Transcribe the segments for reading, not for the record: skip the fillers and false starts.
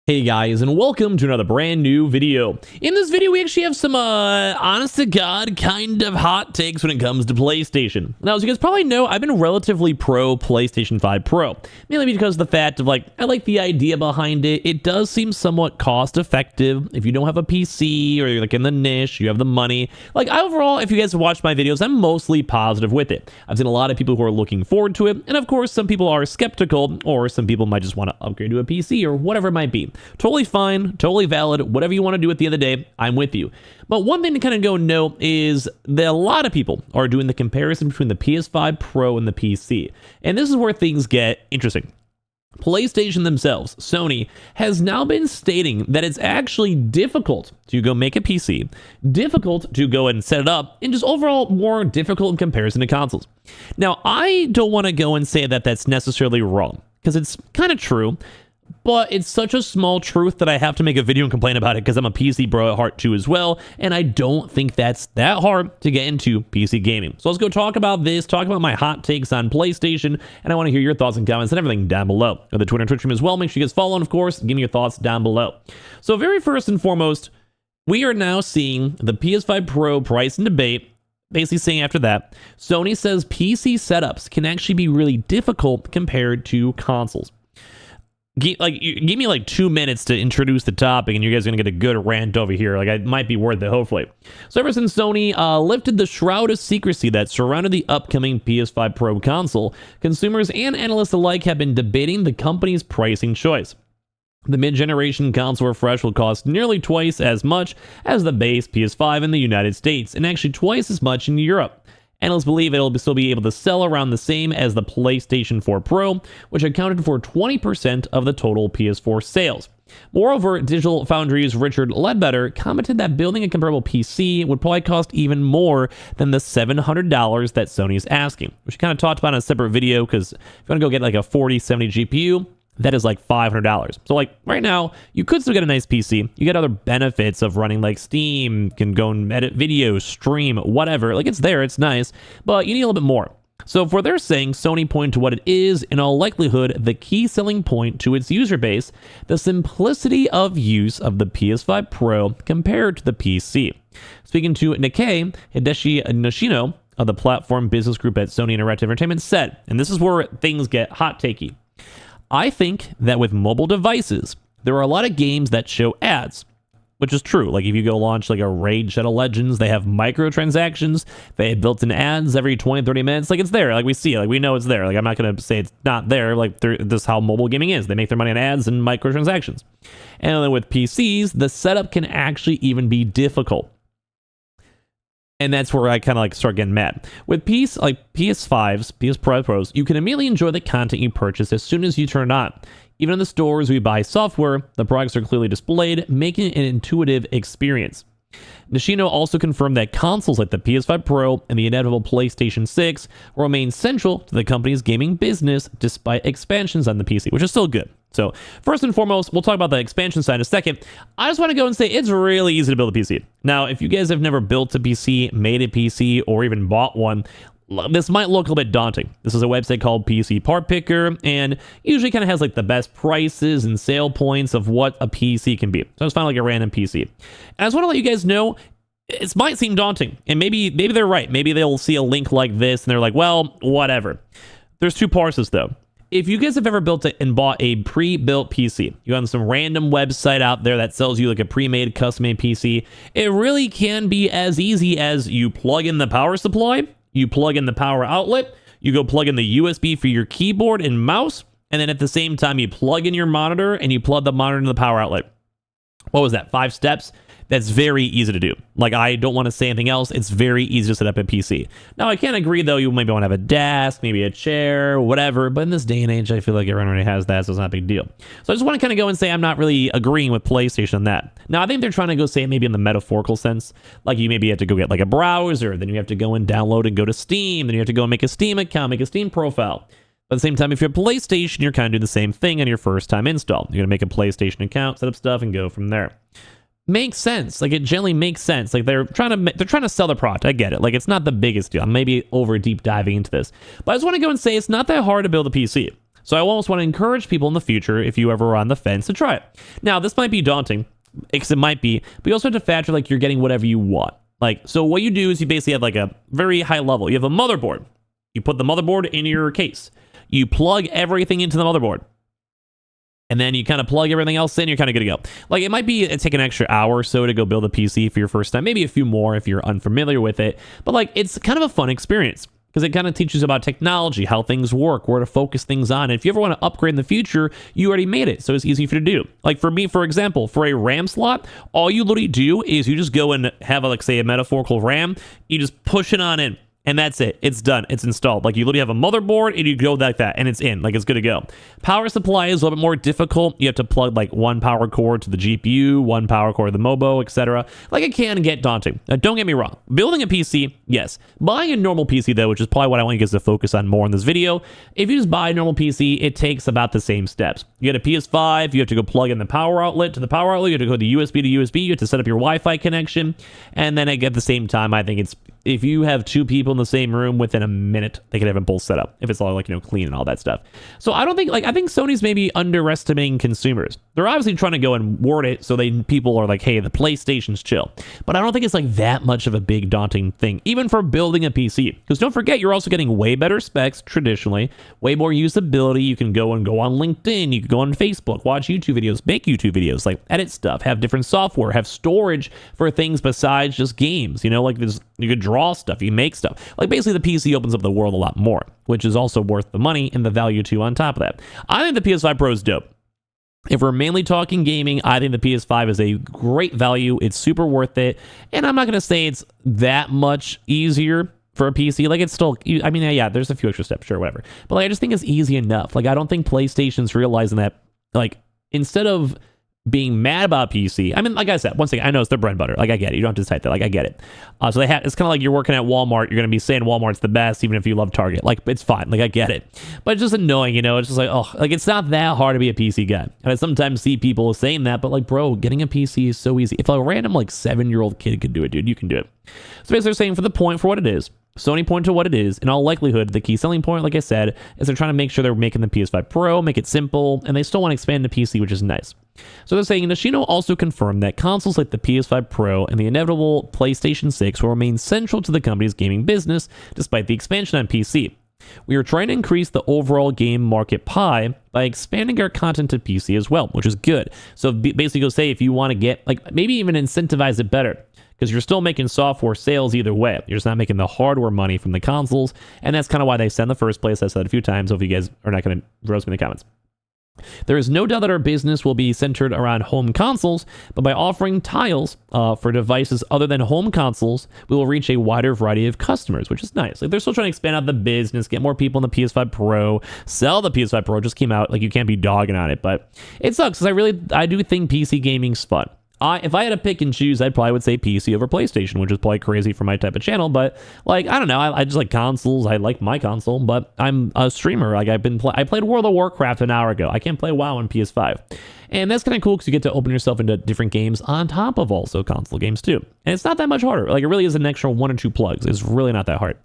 Hey guys, and welcome to another brand new video. In this video, we actually have some, honest to God, kind of hot takes when it comes to PlayStation. Now, as you guys probably know, I've been relatively pro PlayStation 5 Pro, mainly because of the fact of, I like the idea behind it. It does seem somewhat cost-effective. If you don't have a PC, or you're, in the niche, you have the money. Overall, if you guys have watched my videos, I'm mostly positive with it. I've seen a lot of people who are looking forward to it, and of course, some people are skeptical, or some people might just want to upgrade to a PC, or whatever it might be. Totally fine, totally valid, whatever you want to do at the end of the day, I'm with you. But one thing to kind of go note is that a lot of people are doing the comparison between the PS5 Pro and the PC. And this is where things get interesting. PlayStation themselves, Sony, has now been stating that it's actually difficult to go make a PC, difficult to go and set it up, and just overall more difficult in comparison to consoles. Now, I don't want to go and say that that's necessarily wrong, because it's kind of true. But it's such a small truth that I have to make a video and complain about it because I'm a PC bro at heart too as well, and I don't think that's that hard to get into PC gaming. So let's go talk about this, talk about my hot takes on PlayStation, and I want to hear your thoughts and comments and everything down below. On the Twitter and Twitch stream as well, make sure you guys follow, and of course, give me your thoughts down below. So very first and foremost, we are now seeing the PS5 Pro price and debate. Basically saying after that, Sony says PC setups can actually be really difficult compared to consoles. Give me 2 minutes to introduce the topic and you guys are gonna get a good rant over here. It might be worth it, hopefully. So ever since Sony lifted the shroud of secrecy that surrounded the upcoming PS5 Pro console, consumers and analysts alike have been debating the company's pricing choice. The mid-generation console refresh will cost nearly twice as much as the base PS5 in the United States, and actually twice as much in Europe. Analysts believe it'll still be able to sell around the same as the PlayStation 4 Pro, which accounted for 20% of the total PS4 sales. Moreover, Digital Foundry's Richard Ledbetter commented that building a comparable PC would probably cost even more than the $700 that Sony's asking, which we kind of talked about in a separate video, because if you want to go get a 4070 GPU, that is $500. So right now, you could still get a nice PC. You get other benefits of running Steam, can go and edit videos, stream, whatever. It's there, it's nice, but you need a little bit more. So for they're saying, Sony pointed to what it is, in all likelihood, the key selling point to its user base, the simplicity of use of the PS5 Pro compared to the PC. Speaking to Nikkei, Hideshi Nishino of the Platform Business Group at Sony Interactive Entertainment said, and this is where things get hot takey, I think that with mobile devices, there are a lot of games that show ads, which is true. If you go launch a Raid Shadow Legends, they have microtransactions, they have built-in ads every 20, 30 minutes. It's there. We see it. We know it's there. I'm not going to say it's not there. This is how mobile gaming is. They make their money on ads and microtransactions. And then with PCs, the setup can actually even be difficult. And that's where I kind of start getting mad. With PS5s, PS Pros, you can immediately enjoy the content you purchase as soon as you turn it on. Even in the stores we buy software, the products are clearly displayed, making it an intuitive experience. Nishino also confirmed that consoles like the PS5 Pro and the inevitable PlayStation 6 will remain central to the company's gaming business despite expansions on the PC, which is still good. So first and foremost, we'll talk about the expansion side in a second. I just want to go and say it's really easy to build a PC. Now, if you guys have never built a PC, made a PC, or even bought one, this might look a little bit daunting. This is a website called PC Part Picker, and usually kind of has the best prices and sale points of what a PC can be. So I just found a random PC. And I just want to let you guys know, it might seem daunting, and maybe they're right. Maybe they'll see a link like this, and they're like, well, whatever. There's two parts to this, though. If you guys have ever built it and bought a pre-built PC, you go on some random website out there that sells you a pre-made, custom-made PC, it really can be as easy as you plug in the power supply, you plug in the power outlet, you go plug in the USB for your keyboard and mouse, and then at the same time, you plug in your monitor and you plug the monitor into the power outlet. What was that, 5 steps? That's very easy to do. I don't want to say anything else. It's very easy to set up a PC. Now, I can't agree, though. You maybe want to have a desk, maybe a chair, whatever. But in this day and age, I feel like everyone already has that, so it's not a big deal. So I just want to kind of go and say I'm not really agreeing with PlayStation on that. Now, I think they're trying to go say it maybe in the metaphorical sense. You maybe have to go get a browser, then you have to go and download and go to Steam, then you have to go and make a Steam account, make a Steam profile. But at the same time, if you're a PlayStation, you're kind of doing the same thing on your first time install. You're going to make a PlayStation account, set up stuff, and go from there. Makes sense. It generally makes sense. They're trying to sell the product. I get it. It's not the biggest deal. I'm maybe over deep diving into this, but I just want to go and say it's not that hard to build a PC. So I almost want to encourage people in the future, if you ever are on the fence, to try it. Now, this might be daunting, because it might be, but you also have to factor like you're getting whatever you want. Like, so what you do is you basically have like a very high level. You have a motherboard. You put the motherboard in your case. You plug everything into the motherboard. And then you kind of plug everything else in, you're kind of good to go. Like, it might take an extra hour or so to go build a PC for your first time. Maybe a few more if you're unfamiliar with it. But, like, it's kind of a fun experience because it kind of teaches about technology, how things work, where to focus things on. And if you ever want to upgrade in the future, you already made it, so it's easy for you to do. Like, for me, for example, for a RAM slot, all you literally do is you just go and have, like, say, a metaphorical RAM. You just push it on in. And that's it. It's done. It's installed. Like, you literally have a motherboard and you go like that and it's in. Like, it's good to go. Power supply is a little bit more difficult. You have to plug like one power cord to the GPU, one power cord to the MOBO, etc. Like, it can get daunting. Now, don't get me wrong. Building a PC, yes. Buying a normal PC, though, which is probably what I want you guys to focus on more in this video. If you just buy a normal PC, it takes about the same steps. You get a PS5, you have to go plug in the power outlet to the power outlet. You have to go to USB to USB. You have to set up your Wi-Fi connection. And then at the same time, I think it's, if you have two people in the same room, within a minute, they can have them both set up if it's all like, clean and all that stuff. So I don't think, I think Sony's maybe underestimating consumers. They're obviously trying to go and word it so people are like, hey, the PlayStation's chill. But I don't think it's like that much of a big daunting thing, even for building a PC. Because don't forget, you're also getting way better specs traditionally, way more usability. You can go on LinkedIn, you can go on Facebook, watch YouTube videos, make YouTube videos, like edit stuff, have different software, have storage for things besides just games. Like you could draw stuff, you make stuff. Like, basically the PC opens up the world a lot more, which is also worth the money and the value too on top of that. I think the PS5 Pro is dope. If we're mainly talking gaming, I think the PS5 is a great value. It's super worth it. And I'm not going to say it's that much easier for a PC. Like, it's still, I mean, yeah, there's a few extra steps, sure, whatever. But like, I just think it's easy enough. Like, I don't think PlayStation's realizing that, like, instead of being mad about PC, I mean, like I said, once again, I know it's their bread and butter. Like, I get it. You don't have to type that. Like, I get it. So it's kind of like you're working at Walmart. You're going to be saying Walmart's the best, even if you love Target. Like, it's fine. Like, I get it. But it's just annoying, It's just like, oh, like, it's not that hard to be a PC guy. And I sometimes see people saying that, but like, bro, getting a PC is so easy. If a random, like, 7-year-old kid could do it, dude, you can do it. So basically, they're saying for what it is, Sony point to what it is. In all likelihood, the key selling point, like I said, is they're trying to make sure they're making the PS5 Pro, make it simple, and they still want to expand the PC, which is nice. So they're saying Nishino also confirmed that consoles like the PS5 Pro and the inevitable PlayStation 6 will remain central to the company's gaming business, despite the expansion on PC. We are trying to increase the overall game market pie by expanding our content to PC as well, which is good. So basically, go say if you want to get, like, maybe even incentivize it better, because you're still making software sales either way. You're just not making the hardware money from the consoles, and that's kind of why they said in the first place. I said it a few times, so if you guys are not going to roast me in the comments. There is no doubt that our business will be centered around home consoles, but by offering tiles for devices other than home consoles, we will reach a wider variety of customers, which is nice. Like, they're still trying to expand out the business, get more people in the PS5 Pro, sell the PS5 Pro. It just came out. Like, you can't be dogging on it, but it sucks because I do think PC gaming's fun. If I had to pick and choose, I probably would say PC over PlayStation, which is probably crazy for my type of channel. But like, I don't know, I just like consoles. I like my console, but I'm a streamer. Like, I played World of Warcraft an hour ago. I can't play WoW on PS5, and that's kind of cool because you get to open yourself into different games on top of also console games too. And it's not that much harder. Like, it really is an extra 1 or 2 plugs. It's really not that hard.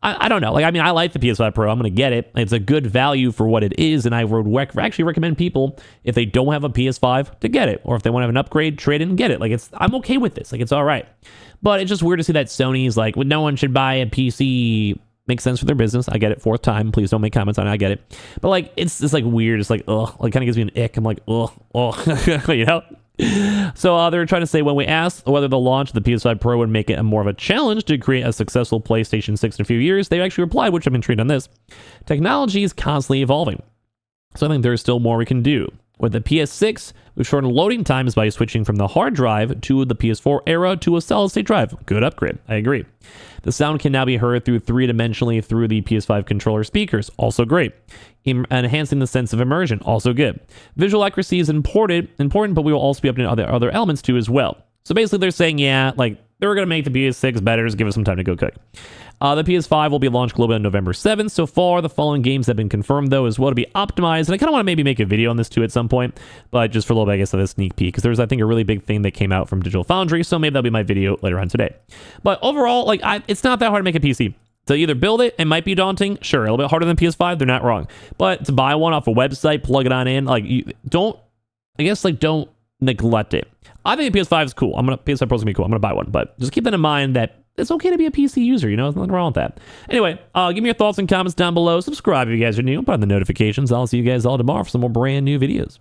I don't know. Like, I mean, I like the PS5 Pro. I'm going to get it. It's a good value for what it is. And I would actually recommend people, if they don't have a PS5, to get it. Or if they want to have an upgrade, trade in and get it. Like, I'm okay with this. Like, it's all right. But it's just weird to see that Sony's like, well, no one should buy a PC. Makes sense for their business. I get it. 4th time. Please don't make comments on it. I get it. But like, it's like weird. It's like, ugh. Like, kind of gives me an ick. I'm like, ugh. You know? So they're trying to say, when we asked whether the launch of the PS5 Pro would make it more of a challenge to create a successful PlayStation 6 in a few years, they actually replied, which I'm intrigued on this. Technology is constantly evolving, so I think there's still more we can do. With the PS6, we've shortened loading times by switching from the hard drive to the PS4 era to a solid-state drive. Good upgrade. I agree. The sound can now be heard through 3-dimensionally through the PS5 controller speakers. Also great. Enhancing the sense of immersion. Also good. Visual accuracy is important, but we will also be updating other elements too as well. So basically, they're saying, yeah, like, they're going to make the PS6 better. Just give us some time to go cook. The PS5 will be launched globally on November 7th. So far, the following games have been confirmed, though, as well to be optimized. And I kind of want to maybe make a video on this, too, at some point. But just for a little bit, I guess, of a sneak peek. Because there's, I think, a really big thing that came out from Digital Foundry. So maybe that'll be my video later on today. But overall, like, it's not that hard to make a PC. To either build it, it might be daunting. Sure, a little bit harder than PS5. They're not wrong. But to buy one off a website, plug it on in, like, don't neglect it. I think the PS5 is cool. PS5 Pro's gonna be cool. I'm gonna buy one, but just keep that in mind that it's okay to be a PC user. There's nothing wrong with that. Anyway, give me your thoughts and comments down below. Subscribe if you guys are new. Put on the notifications. I'll see you guys all tomorrow for some more brand new videos.